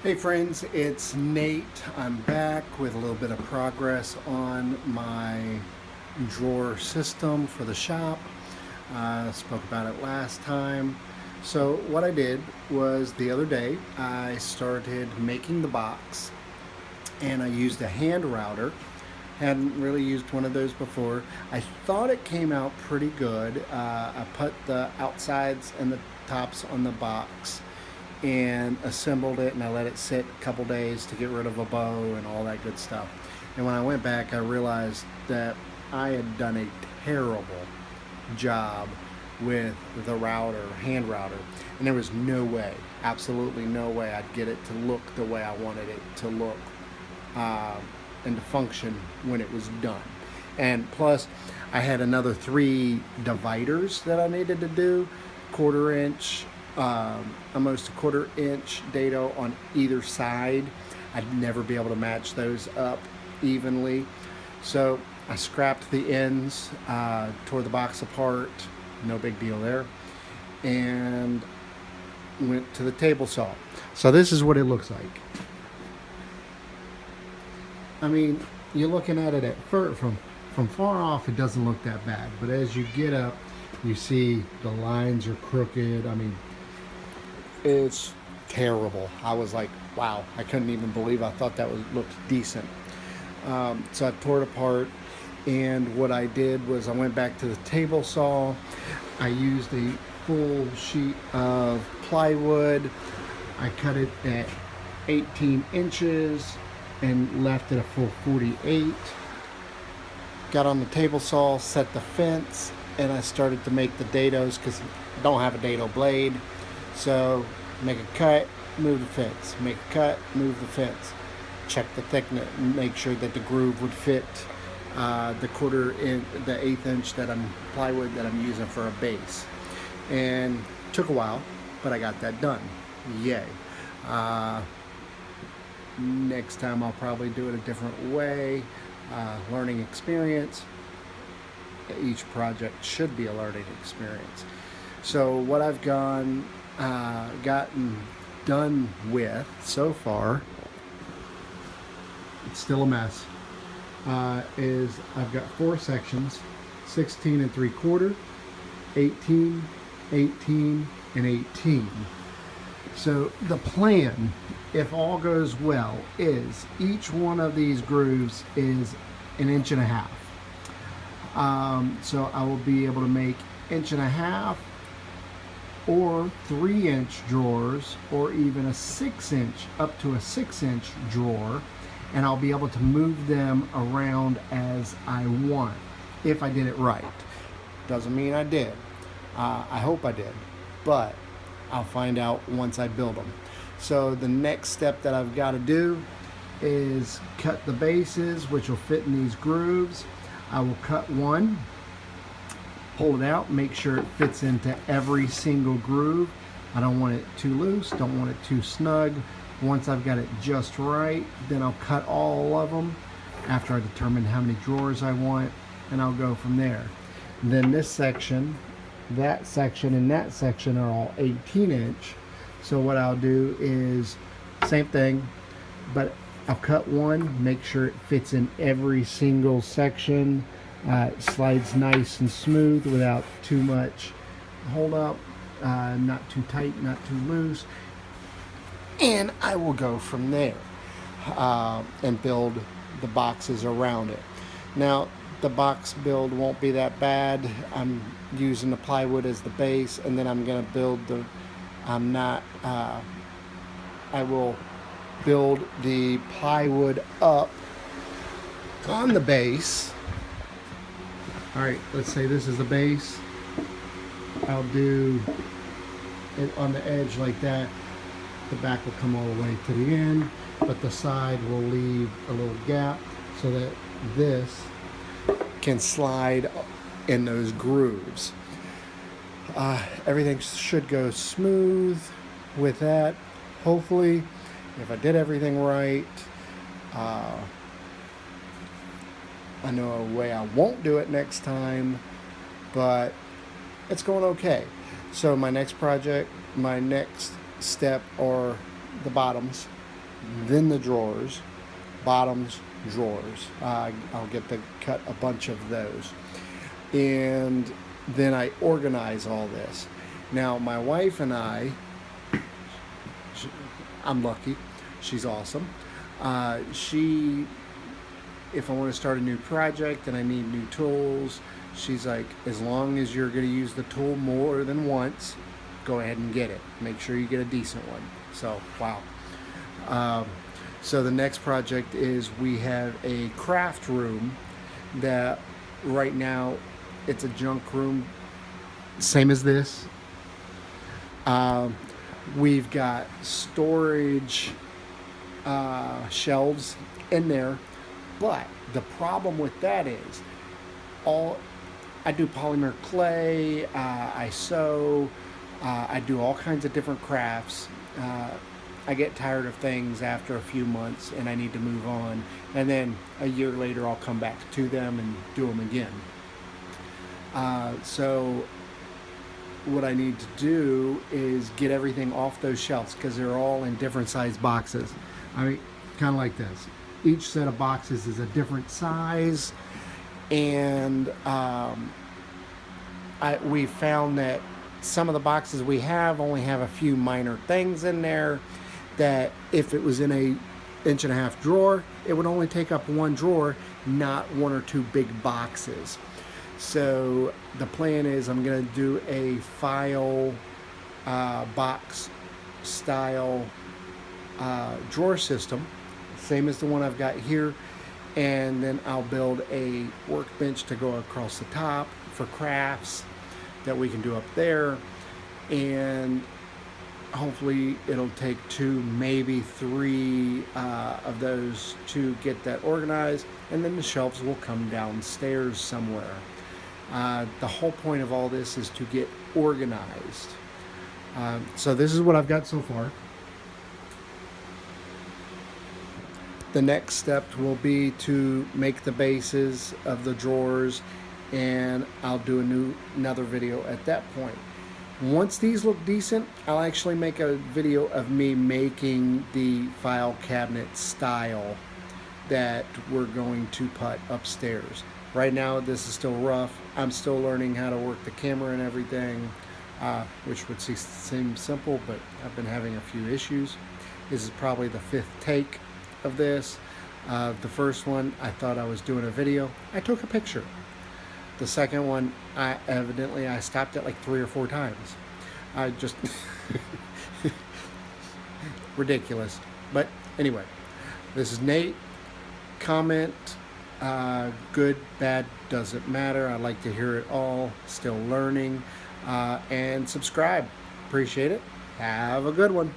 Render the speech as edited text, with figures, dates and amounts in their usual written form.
Hey friends, it's Nate. I'm back with a little bit of progress on my drawer system for the shop. I spoke about it last time. So what I did was the other day I started making the box and I used a hand router. Hadn't really used one of those before. I thought it came out pretty good. I put the outsides and the tops on the box and assembled it, and I let it sit a couple days to get rid of a bow and all that good stuff. And when I went back, I realized that I had done a terrible job with the hand router, and there was no way, absolutely no way, I'd get it to look the way I wanted it to look uh, and to function when it was done. And plus, I had another 3 dividers that I needed to do, 1/4 inch, almost a 1/4 inch dado on either side. I'd never be able to match those up evenly. So I scrapped the ends, tore the box apart, no big deal there, and went to the table saw. So this is what it looks like. I mean, you're looking at it from far off, it doesn't look that bad, but as you get up, you see the lines are crooked. I mean, it's terrible. I was like, wow, I couldn't even believe I thought that looked decent. So I tore it apart, and what I did was I went back to the table saw. I used a full sheet of plywood. I cut it at 18 inches and left it a full 48. Got on the table saw, set the fence, and I started to make the dados because I don't have a dado blade. So make a cut, move the fence. Make a cut, move the fence. Check the thickness, make sure that the groove would fit the 1/8 inch plywood that I'm using for a base. And took a while, but I got that done. Yay. Next time I'll probably do it a different way. Learning experience. Each project should be a learning experience. So what I've gotten done with so far, it's still a mess, is I've got 4 sections, 16 3/4, 18, 18, and 18. So the plan, if all goes well, is each one of these grooves is 1.5 inches. So I will be able to make 1.5 inch or 3-inch drawers, or even a 6-inch, up to a 6-inch drawer, and I'll be able to move them around as I want if I did it right. Doesn't mean I did. I hope I did, but I'll find out once I build them. So the next step that I've got to do is cut the bases, which will fit in these grooves. I will cut one, pull it out, make sure it fits into every single groove. I don't want it too loose, don't want it too snug. Once I've got it just right, then I'll cut all of them after I determine how many drawers I want, and I'll go from there. Then this section, that section, and that section are all 18-inch. So what I'll do is same thing, but I'll cut one, make sure it fits in every single section. It slides nice and smooth without too much hold up, not too tight, not too loose. And I will go from there and build the boxes around it. Now, the box build won't be that bad. I'm using the plywood as the base, and then I'm going to build I will build the plywood up on the base. All right, let's say this is the base. I'll do it on the edge like that. The back will come all the way to the end, but the side will leave a little gap so that this can slide in those grooves. Everything should go smooth with that. Hopefully, if I did everything right, I know a way I won't do it next time, but it's going okay. So my next project, my next step are the bottoms. then the drawers, bottoms, drawers. I'll get to cut a bunch of those. And then I organize all this. Now, my wife and I'm lucky. She's awesome. If I want to start a new project and I need new tools, she's like, as long as you're going to use the tool more than once, go ahead and get it. Make sure you get a decent one. So, wow. So the next project is we have a craft room that right now it's a junk room, same as this. We've got storage shelves in there, but the problem with that is I do polymer clay, I sew, I do all kinds of different crafts. I get tired of things after a few months and I need to move on, and then a year later I'll come back to them and do them again. So what I need to do is get everything off those shelves because they're all in different size boxes. I mean, kind of like this. Each set of boxes is a different size, and we found that some of the boxes we have only have a few minor things in there that if it was in a 1.5-inch drawer, it would only take up one drawer, not one or two big boxes. So the plan is I'm going to do a file box style drawer system, same as the one I've got here, and then I'll build a workbench to go across the top for crafts that we can do up there, and hopefully it'll take 2, maybe 3 of those to get that organized, and then the shelves will come downstairs somewhere. The whole point of all this is to get organized. So this is what I've got so far. The next step will be to make the bases of the drawers, and I'll do another video at that point. Once these look decent, I'll actually make a video of me making the file cabinet style that we're going to put upstairs. Right now this is still rough. I'm still learning how to work the camera and everything, which would seem simple, but I've been having a few issues. This is probably the 5th take of this. The first one, I thought I was doing a video. I took a picture. The second one, I stopped it like 3 or 4 times. I just ridiculous. But anyway, this is Nate. Comment, good, bad, doesn't matter. I like to hear it all. Still learning. And subscribe. Appreciate it. Have a good one.